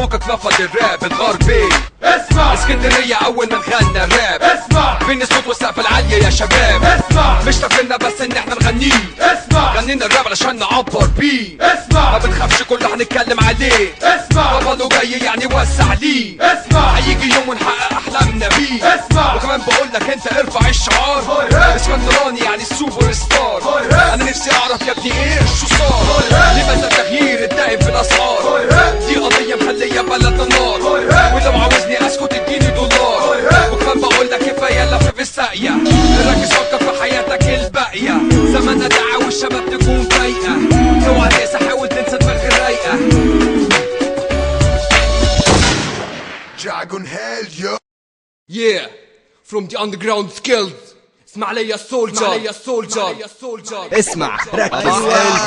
فوقك نفض الراب الغربي. اسمع اسكندرية اول من غنى راب. اسمع بين الصوت والسقف العالية يا شباب. اسمع مش تفكرنا بس ان احنا نغنيه. اسمع غنينا الراب علشان نعبر بيه. اسمع ما بنخافش كله هنتكلم عليه. اسمع بابلو جاي يعني وسع ليه. اسمع هيجي يوم ونحقق احلامنا بيه. اسمع وكمان بقول لك انت ارفع الشعار. اسكندراني يعني السوبر ستار. انا نفسي اعرف يا ابني ايه شو صار. لماذا التغيير الدائم في الاسعار؟ دي قضية مخلية بلدنا نار. ولو عاوزني اسكت اديني دولار. وكمان بقول لك كفاية لف في الساقية. ركز فكر في حياتك الباقية. زماننا دعا والشباب تكون فايقة. اوعى تنسى حاول تنسى دماغ الرايقة. Dragon Hell, yo. Yeah, from the underground skills. اسماعيلية السولجر. اسمع ركز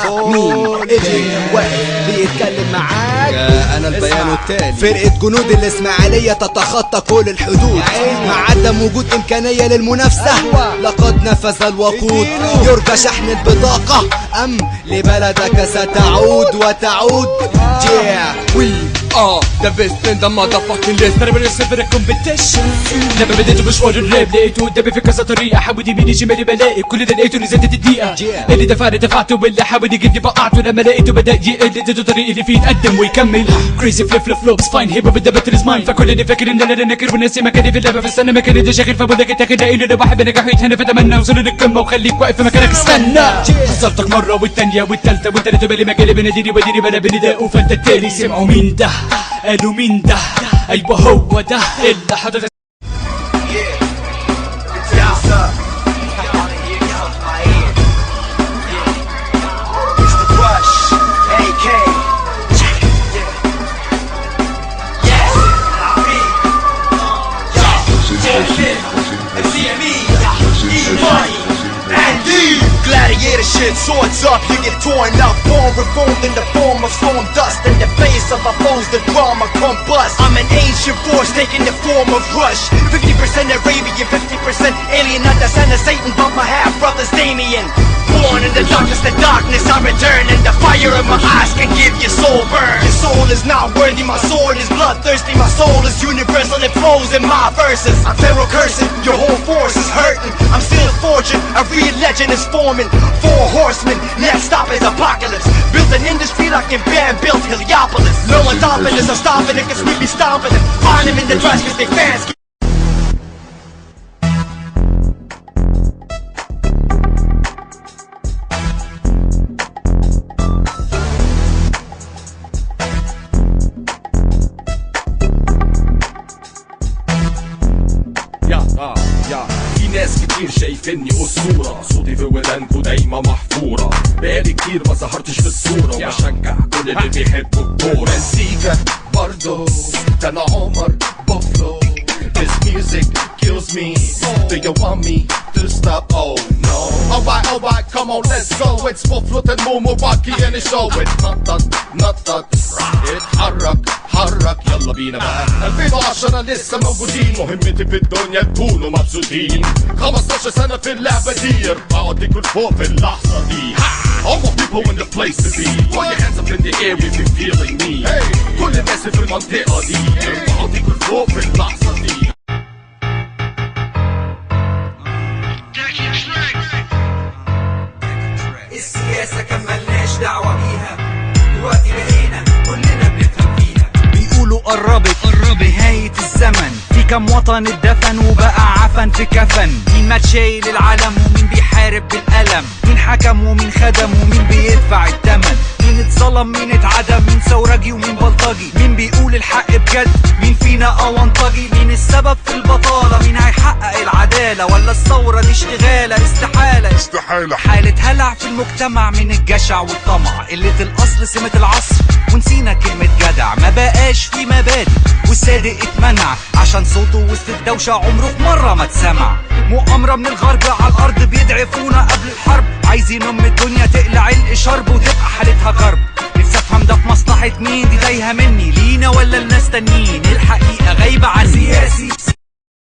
مين اللي واقف بيتكلم معاك؟ انا البيان التالي. فرقة جنود الاسماعيلية تتخطى كل الحدود مع عدم وجود امكانية للمنافسة. لقد نفذ الوقود يرجى شحن البطاقة ام لبلدك ستعود وتعود. We are the best in the motherfucking list. انا بنسافر الكومبيتيشن. لما بديت مشوار الراب لقيته قدامي في كذا طريقه. حاول يميني شمالي بلاقي كل ده لقيته نزلت الدقيقه. اللي دفعته واللي حاول يجيبني بقعته. لما لقيته بدا يقل اديته طريق اللي فيه يتقدم ويكمل. كريزي فليب فلوبس فاين هيب بدأ باتريز ماين. فكل اللي فاكر ان انا نكر والناس مكاني في اللعبه في السنه مكاني ده شاغل. فبقول لك انت كده ايه اللي بحب انك احيط هنا. فتمنى اوصل للقمه وخليك واقف في مكانك استنى. حذرتك مره والثانيه والثالثه والثالثه بالي مجالي بناديني واديني بلا بنداء. فانت التالي سمعوا مين ده قالوا مين ده. ايوه هو ده اللي حضرتك. Gladiator shit, swords up, you get torn up. Born reformed in the form of storm dust. In the face of our foes, the drama combust. I'm an ancient force taking the form of rush. 50% Arabian, 50% alien. Not the son of Satan, but my half brother's Damien. Born in the darkness I return. And the fire in my eyes can give your soul burn. Your soul is not worthy, my sword is bloodthirsty. My soul is universal, it flows in my verses. I'm pharaoh cursing, your whole force is hurting. I'm still forging, a real legend is forming. 4 horsemen, next stop is apocalypse. Built an industry like in Bam built Heliopolis. No one's stopping us, I'm stopping it cause we be stomping them. Find them in the trash cause they fans. في ناس كتير شايفيني أسطورة. صوتي في ودانكو دايما محفورة. بقالي كتير ما ظهرتش في الصورة. وبشجع كل اللي بيحبوا الكورة. مزيكا برضو ده أنا عمر بوفلو. This music kills me. Do you want me to stop? Oh no. Alright, come on, let's go. It's Buffalo and Momo Baki and the show. نطط اتحرك يلا بينا بقى. 2010 لسه موجودين. مهمتي في الدنيا تكونوا مبسوطين. 15 سنة في اللعبة دي. ارفعوا ايديكوا لفوق في اللحظة دي. All my people in the place to be. Throw your hands up in the air if you're feeling me. كل الناس في المنطقة دي. ارفعوا ايديكوا لفوق في اللحظة دي. السياسة كان ملناش دعوة بيها. دلوقتي بقينا كلنا بنفهم فيها. بيقولوا قربت نهاية الزمن. في كم وطن اتدفن وبقى عفن في كفن. مين مات شايل العلم ومين بيحارب بالقلم. مين حكم ومين خدم ومين بيدفع التمن. مين اتظلم مين اتعدم. مين ثورجي ومين بلطجي. مين بيقول الحق بجد مين فينا اونطجي. مين السبب في البطالة مين هيحقق العدالة. ولا الثورة دي اشتغالة استحالة. حالة هلع في المجتمع من الجشع والطمع. قلة الاصل سمة العصر ونسينا كلمة جدع. ما بقاش في مبادئ والصادق اتمنع. عشان صوته وسط الدوشة عمره في مرة ما اتسمع. مؤامرة من الغرب على الارض بيدعفونا قبل الحرب. عايزين الدنيا تقلع علق شرب وتبقى حالتها غرب. نفسي افهم ده في مصلحة مين. دي تايهة مني لينا ولا لناس تانيين. الحقيقة غايبة عن سياسي